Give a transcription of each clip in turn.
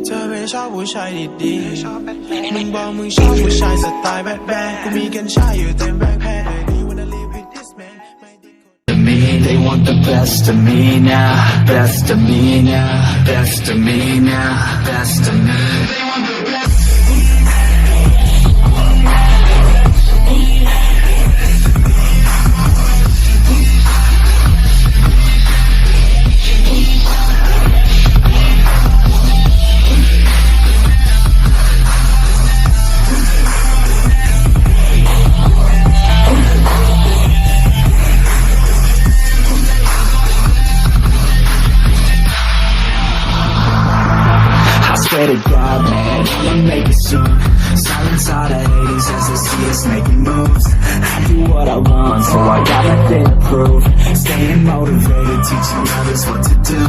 เธอไม่ชอบผู้ชายดีๆมึงบอกมึงชอบผู้ชายสไตล์แบดแบดกูมีกัญชาอยู่เต็มแบ็คแพ็ค Do you wanna live with this man To me, they want the best of me now, best of me now, best of me now, best of me. They want the best. Swear to God, man, I'ma make it soon. Silence all the haters as they see us making moves. I do what I want, so I got nothing to prove. Staying motivated, teaching others what to do.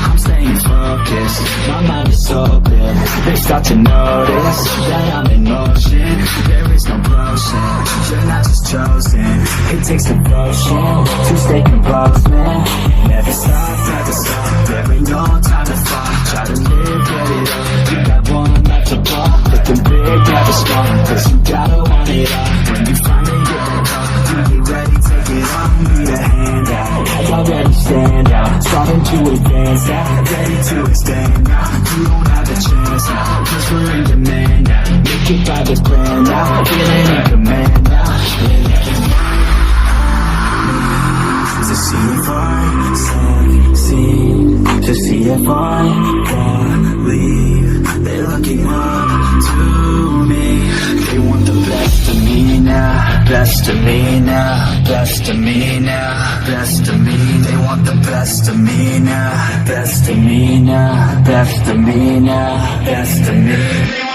I'm staying focused, my mind is open. They start to notice that I'm in motion. There is no potion, you're not just chosen. It takes devotion to stay composed, man. Never stop, there ain't no time to fall. Try to live, get it up. You got one life to block. Looking big, never small. Cause you gotta want it all. When you finally get it up, you get ready, take it on. Need a hand out, I already stand out. Starting to advance now, ready to extend now. You don't have a chance now, cause we're in demand now. Make it by this plan now, feeling in command now. To see if I succeed, to see if I believe. They're looking up to me. They want the best of me now, best of me now, best of me now, best of me. They want the best of me now, best of me now, best of me now, best of me.